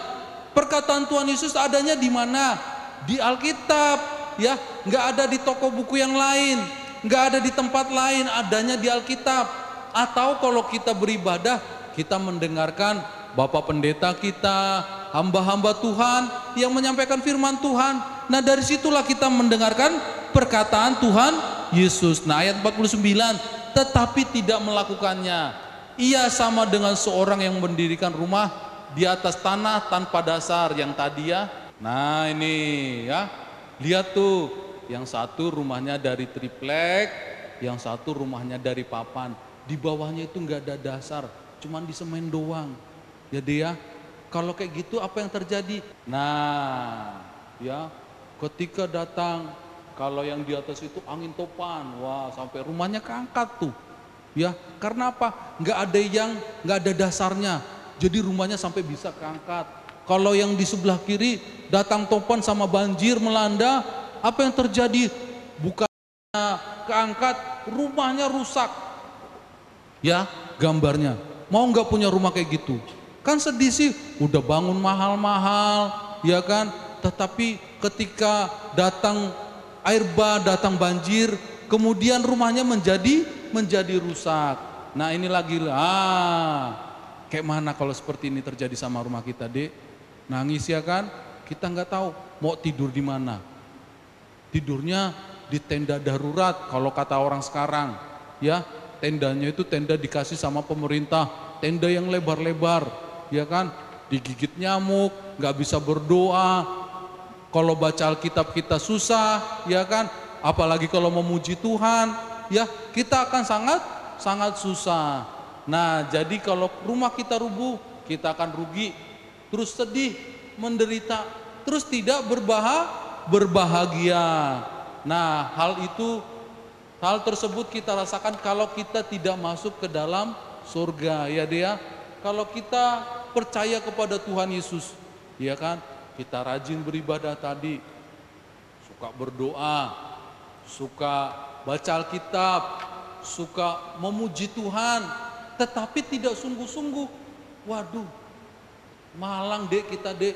perkataan Tuhan Yesus adanya di mana? Di Alkitab, ya, nggak ada di toko buku yang lain, nggak ada di tempat lain, adanya di Alkitab. Atau kalau kita beribadah, kita mendengarkan Bapak Pendeta kita, hamba-hamba Tuhan yang menyampaikan firman Tuhan. Nah, dari situlah kita mendengarkan perkataan Tuhan Yesus. Nah, ayat 49, tetapi tidak melakukannya. Ia sama dengan seorang yang mendirikan rumah di atas tanah tanpa dasar yang tadi ya. Nah, ini ya, lihat tuh, yang satu rumahnya dari triplek, yang satu rumahnya dari papan. Di bawahnya itu nggak ada dasar, cuman di semen doang. Ya dia, kalau kayak gitu apa yang terjadi? Nah, ya, ketika datang, kalau yang di atas itu angin topan, wah, sampai rumahnya keangkat tuh. Ya, karena apa? Nggak ada dasarnya. Jadi rumahnya sampai bisa keangkat. Kalau yang di sebelah kiri datang topan sama banjir melanda, apa yang terjadi? Bukannya keangkat, rumahnya rusak. Ya, gambarnya. Mau nggak punya rumah kayak gitu? Kan sedih sih, udah bangun mahal-mahal, ya kan? Tetapi ketika datang air bah, datang banjir, kemudian rumahnya menjadi rusak. Nah, ini lagi, kayak mana kalau seperti ini terjadi sama rumah kita, Dek? Nangis ya kan? Kita nggak tahu mau tidur di mana. Tidurnya di tenda darurat kalau kata orang sekarang, ya. Tendanya itu tenda dikasih sama pemerintah, tenda yang lebar-lebar, ya kan? Digigit nyamuk, nggak bisa berdoa. Kalau baca Alkitab kita susah, ya kan? Apalagi kalau memuji Tuhan, ya kita akan sangat susah. Nah, jadi kalau rumah kita rubuh, kita akan rugi, terus sedih, menderita, terus tidak berbahagia. Nah, hal tersebut kita rasakan kalau kita tidak masuk ke dalam surga, ya dia. Kalau kita percaya kepada Tuhan Yesus, ya kan, kita rajin beribadah tadi, suka berdoa, suka baca Alkitab, suka memuji Tuhan, tetapi tidak sungguh-sungguh. Waduh, malang dek kita dek,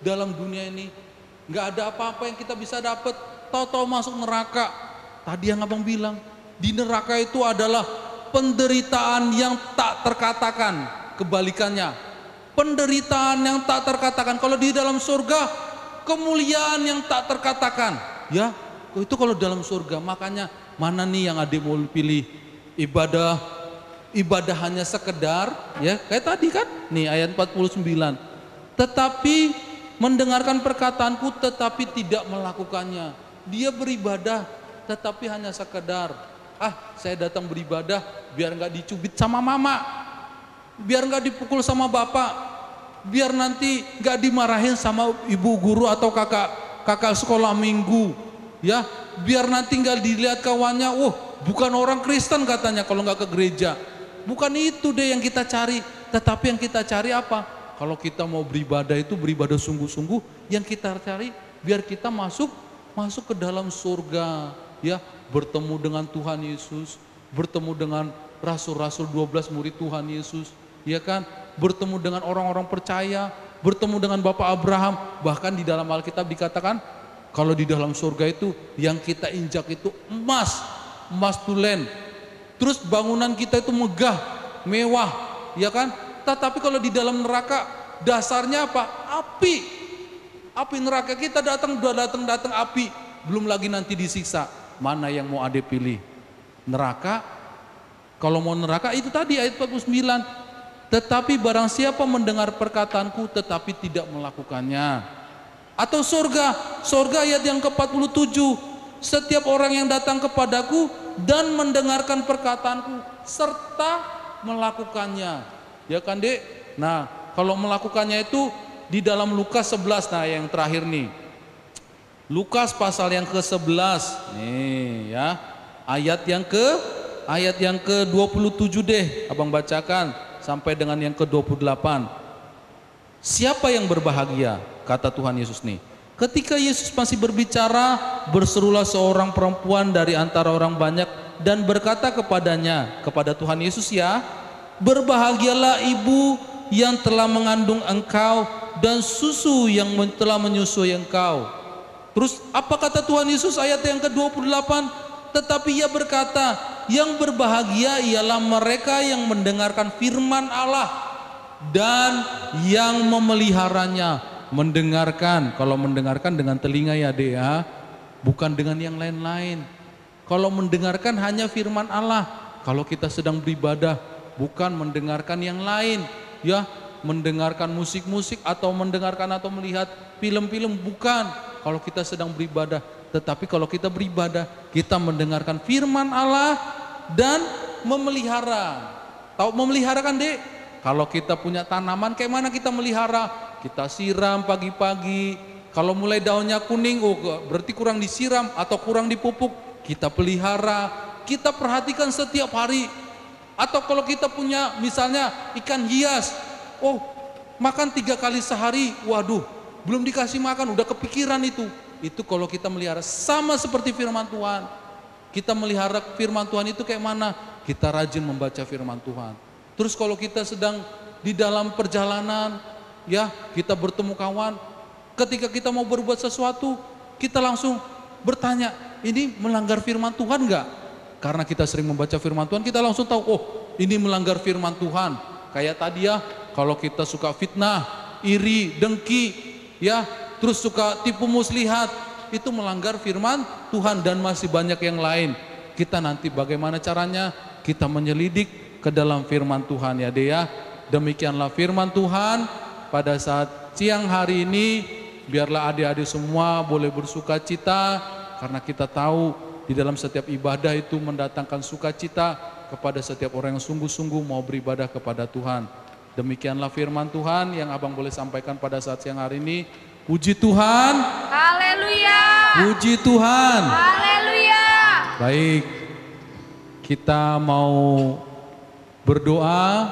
dalam dunia ini nggak ada apa-apa yang kita bisa dapat, tahu-tahu masuk neraka. Tadi yang abang bilang, di neraka itu adalah penderitaan yang tak terkatakan. Kebalikannya, penderitaan yang tak terkatakan. Kalau di dalam surga, kemuliaan yang tak terkatakan. Ya, itu kalau dalam surga. Makanya mana nih yang adik mau pilih? Ibadah hanya sekedar, ya kayak tadi kan, nih ayat 49. Tetapi mendengarkan perkataanku tetapi tidak melakukannya. Dia beribadah tetapi hanya sekedar, saya datang beribadah biar nggak dicubit sama mama, biar nggak dipukul sama bapak, biar nanti nggak dimarahin sama ibu guru atau kakak sekolah minggu, ya, biar nanti nggak dilihat kawannya, bukan orang Kristen katanya kalau nggak ke gereja. Bukan itu deh yang kita cari, tetapi yang kita cari apa? Kalau kita mau beribadah itu beribadah sungguh-sungguh, yang kita cari biar kita masuk ke dalam surga, ya, bertemu dengan Tuhan Yesus, bertemu dengan rasul-rasul 12 murid Tuhan Yesus, ya kan, bertemu dengan orang-orang percaya, bertemu dengan Bapak Abraham. Bahkan di dalam Alkitab dikatakan kalau di dalam surga itu yang kita injak itu emas tulen. Terus bangunan kita itu megah, mewah, ya kan? Tetapi kalau di dalam neraka dasarnya apa? Api neraka kita datang api, belum lagi nanti disiksa. Mana yang mau ade pilih? Neraka? Kalau mau neraka itu tadi ayat 49. Tetapi barang siapa mendengar perkataanku tetapi tidak melakukannya, Atau surga ayat yang ke-47, setiap orang yang datang kepadaku dan mendengarkan perkataanku serta melakukannya. Ya kan Dek? Nah, kalau melakukannya itu di dalam Lukas 11, nah yang terakhir nih. Lukas pasal yang ke-11. Nih ya. Ayat yang ke-27 deh, Abang bacakan sampai dengan yang ke-28. Siapa yang berbahagia? Kata Tuhan Yesus nih. Ketika Yesus masih berbicara, berserulah seorang perempuan dari antara orang banyak dan berkata kepadanya, kepada Tuhan Yesus ya, berbahagialah ibu yang telah mengandung engkau dan susu yang telah menyusui engkau. Terus apa kata Tuhan Yesus ayat yang ke-28? Tetapi ia berkata, yang berbahagia ialah mereka yang mendengarkan firman Allah dan yang memeliharanya. Mendengarkan, kalau mendengarkan dengan telinga ya Dek ya, bukan dengan yang lain-lain. Kalau mendengarkan hanya firman Allah, kalau kita sedang beribadah, bukan mendengarkan yang lain, ya, mendengarkan musik-musik atau mendengarkan atau melihat film-film, bukan. Kalau kita sedang beribadah, tetapi kalau kita beribadah, kita mendengarkan firman Allah dan memelihara. Tahu memelihara kan Dek? Kalau kita punya tanaman, kayak mana kita melihara? Kita siram pagi-pagi. Kalau mulai daunnya kuning, oh berarti kurang disiram atau kurang dipupuk. Kita pelihara, kita perhatikan setiap hari. Atau kalau kita punya misalnya ikan hias, oh makan 3 kali sehari, waduh belum dikasih makan, udah kepikiran itu. Itu kalau kita melihara, sama seperti firman Tuhan. Kita melihara firman Tuhan itu kayak mana? Kita rajin membaca firman Tuhan. Terus kalau kita sedang di dalam perjalanan, ya kita bertemu kawan, ketika kita mau berbuat sesuatu, kita langsung bertanya, ini melanggar firman Tuhan enggak? Karena kita sering membaca firman Tuhan, kita langsung tahu, oh ini melanggar firman Tuhan. Kayak tadi ya, kalau kita suka fitnah, iri, dengki, ya, terus suka tipu muslihat, itu melanggar firman Tuhan dan masih banyak yang lain. Kita nanti bagaimana caranya? Kita menyelidik ke dalam firman Tuhan ya Dea. Demikianlah firman Tuhan pada saat siang hari ini. Biarlah adik-adik semua boleh bersuka cita, karena kita tahu di dalam setiap ibadah itu mendatangkan sukacita kepada setiap orang yang sungguh-sungguh mau beribadah kepada Tuhan. Demikianlah firman Tuhan yang Abang boleh sampaikan pada saat siang hari ini. Puji Tuhan. Haleluya. Puji Tuhan. Haleluya. Baik, kita mau berdoa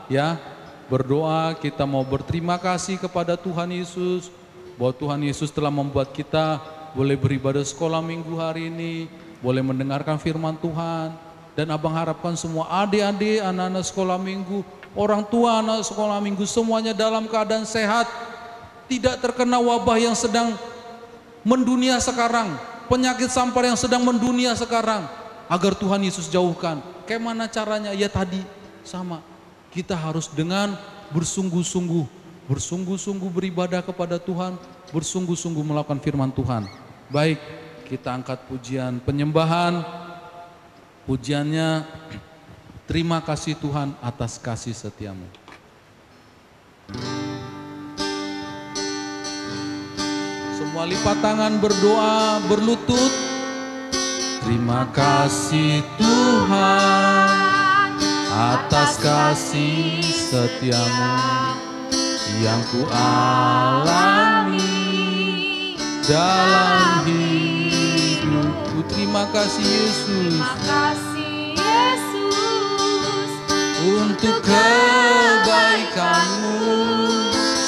ya. Berdoa, kita mau berterima kasih kepada Tuhan Yesus bahwa Tuhan Yesus telah membuat kita boleh beribadah sekolah minggu hari ini, boleh mendengarkan firman Tuhan. Dan Abang harapkan semua adik-adik, anak-anak sekolah minggu, orang tua anak sekolah minggu semuanya dalam keadaan sehat, tidak terkena wabah yang sedang mendunia sekarang, penyakit sampar yang sedang mendunia sekarang, agar Tuhan Yesus jauhkan. Kayak mana caranya? Ya tadi sama, kita harus dengan bersungguh-sungguh beribadah kepada Tuhan, bersungguh-sungguh melakukan firman Tuhan. Baik, kita angkat pujian penyembahan. Pujiannya, terima kasih Tuhan atas kasih setiamu. Semua lipat tangan, berdoa, berlutut. Terima kasih Tuhan atas kasih setiamu yang ku alami dalam hidupku. Terima kasih Yesus. Terima kasih Yesus Untuk kebaikan-Mu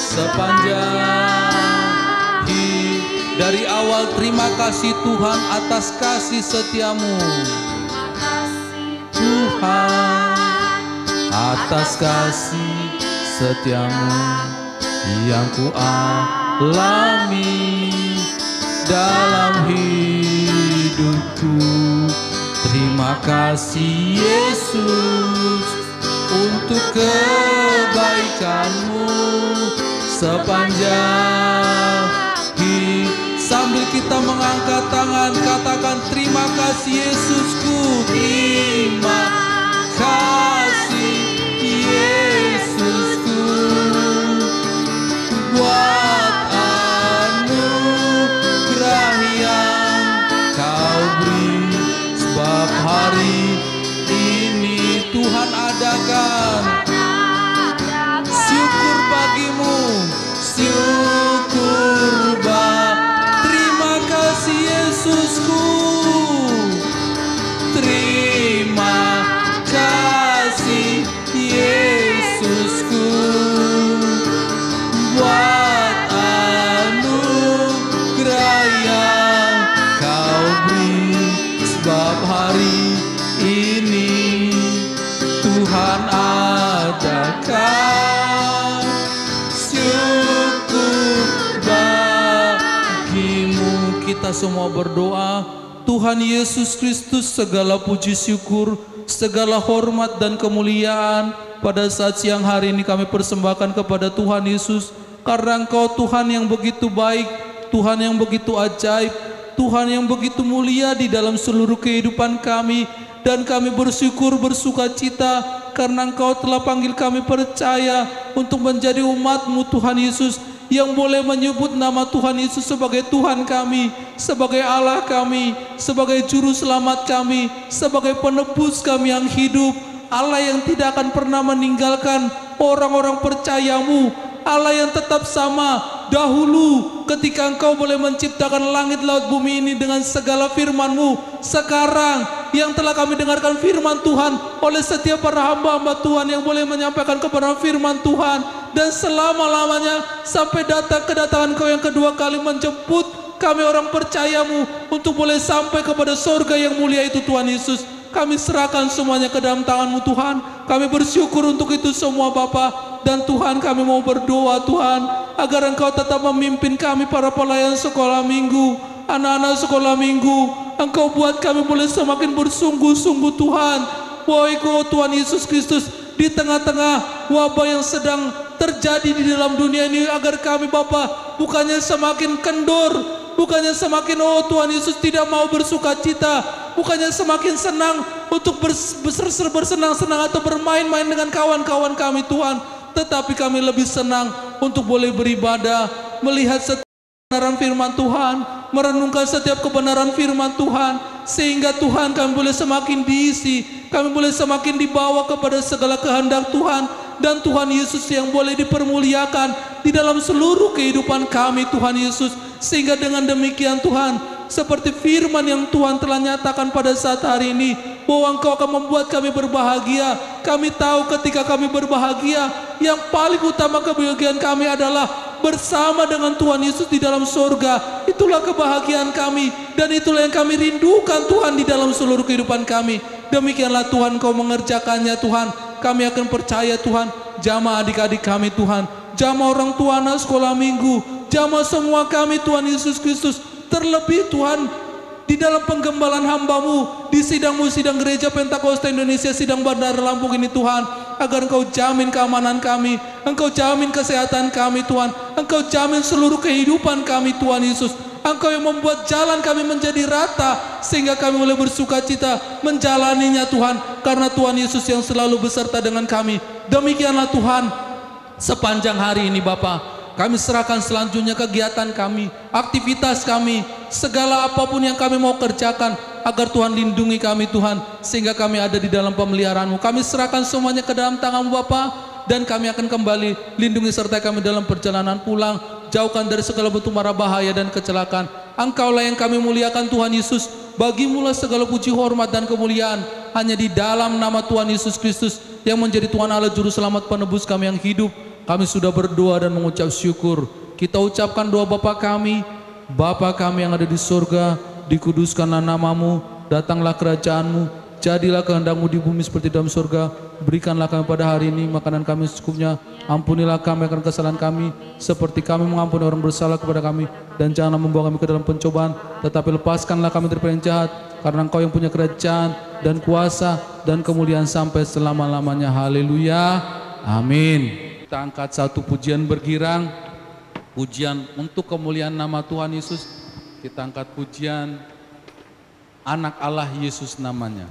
sepanjang hidup. Dari awal terima kasih Tuhan atas kasih setiamu. Terima kasih Tuhan atas kasih setiamu yang ku alami dalam hidupku. Terima kasih Yesus untuk kebaikan-Mu sepanjang hidup. Sambil kita mengangkat tangan, katakan terima kasih Yesusku. Terima kasih Yesusku buat anugerah Tuhan adakan syukur bagimu. Kita semua berdoa, Tuhan Yesus Kristus, segala puji syukur, segala hormat dan kemuliaan pada saat siang hari ini kami persembahkan kepada Tuhan Yesus, karena Engkau Tuhan yang begitu baik, Tuhan yang begitu ajaib, Tuhan yang begitu mulia di dalam seluruh kehidupan kami. Dan kami bersyukur, bersuka cita karena Engkau telah panggil kami percaya untuk menjadi umat-Mu Tuhan Yesus, yang boleh menyebut nama Tuhan Yesus sebagai Tuhan kami, sebagai Allah kami, sebagai Juru Selamat kami, sebagai penebus kami yang hidup, Allah yang tidak akan pernah meninggalkan orang-orang percaya-Mu, Allah yang tetap sama dahulu ketika Engkau boleh menciptakan langit, laut, bumi ini dengan segala firman-Mu. Sekarang yang telah kami dengarkan firman Tuhan oleh setiap para hamba-hamba Tuhan yang boleh menyampaikan kepada firman Tuhan, dan selama-lamanya sampai datang kedatangan Engkau yang kedua kali menjemput kami orang percaya-Mu untuk boleh sampai kepada surga yang mulia itu Tuhan Yesus. Kami serahkan semuanya ke dalam tangan-Mu Tuhan. Kami bersyukur untuk itu semua Bapa. Dan Tuhan, kami mau berdoa Tuhan, agar Engkau tetap memimpin kami para pelayan sekolah minggu, anak-anak sekolah minggu. Engkau buat kami boleh semakin bersungguh-sungguh Tuhan. Wahai Tuhan Yesus Kristus, di tengah-tengah wabah yang sedang terjadi di dalam dunia ini, agar kami Bapa bukannya semakin kendor, bukannya semakin Tuhan Yesus tidak mau bersuka cita, bukannya semakin senang untuk bersenang-senang atau bermain-main dengan kawan-kawan kami Tuhan, tetapi kami lebih senang untuk boleh beribadah, melihat setiap kebenaran firman Tuhan, merenungkan setiap kebenaran firman Tuhan, sehingga Tuhan kami boleh semakin diisi, kami boleh semakin dibawa kepada segala kehendak Tuhan, dan Tuhan Yesus yang boleh dipermuliakan di dalam seluruh kehidupan kami Tuhan Yesus. Sehingga dengan demikian Tuhan, seperti firman yang Tuhan telah nyatakan pada saat hari ini, bahwa Engkau akan membuat kami berbahagia. Kami tahu ketika kami berbahagia, yang paling utama kebahagiaan kami adalah bersama dengan Tuhan Yesus di dalam surga. Itulah kebahagiaan kami, dan itulah yang kami rindukan Tuhan di dalam seluruh kehidupan kami. Demikianlah Tuhan Kau mengerjakannya Tuhan. Kami akan percaya Tuhan, jamaah adik-adik kami Tuhan, jamaah orang tua anak sekolah minggu, jamaah semua kami Tuhan Yesus Kristus, terlebih Tuhan di dalam penggembalaan hamba-Mu di sidang-Mu, sidang Gereja Pentakosta Indonesia Sidang Bandar Lampung ini Tuhan, agar Engkau jamin keamanan kami, Engkau jamin kesehatan kami Tuhan, Engkau jamin seluruh kehidupan kami Tuhan Yesus. Engkau yang membuat jalan kami menjadi rata, sehingga kami boleh bersuka cita menjalaninya Tuhan, karena Tuhan Yesus yang selalu beserta dengan kami. Demikianlah Tuhan, sepanjang hari ini Bapa, kami serahkan selanjutnya kegiatan kami, aktivitas kami, segala apapun yang kami mau kerjakan, agar Tuhan lindungi kami Tuhan, sehingga kami ada di dalam pemeliharaan-Mu. Kami serahkan semuanya ke dalam tangan-Mu Bapa, dan kami akan kembali lindungi serta kami dalam perjalanan pulang, jauhkan dari segala bentuk mara bahaya dan kecelakaan. Engkaulah yang kami muliakan Tuhan Yesus, bagimulah segala puji hormat dan kemuliaan, hanya di dalam nama Tuhan Yesus Kristus yang menjadi Tuhan Allah Juru Selamat penebus kami yang hidup. Kami sudah berdoa dan mengucap syukur. Kita ucapkan doa Bapa kami yang ada di surga, dikuduskanlah nama-Mu, datanglah kerajaan-Mu, jadilah kehendak-Mu di bumi seperti dalam surga. Berikanlah kami pada hari ini makanan kami secukupnya. Ampunilah kami akan kesalahan kami, seperti kami mengampuni orang bersalah kepada kami. Dan janganlah membawa kami ke dalam pencobaan, tetapi lepaskanlah kami dari yang jahat, karena Engkau yang punya kerajaan dan kuasa dan kemuliaan sampai selama-lamanya. Haleluya, amin. Kita angkat satu pujian bergirang, pujian untuk kemuliaan nama Tuhan Yesus. Kita angkat pujian Anak Allah Yesus namanya.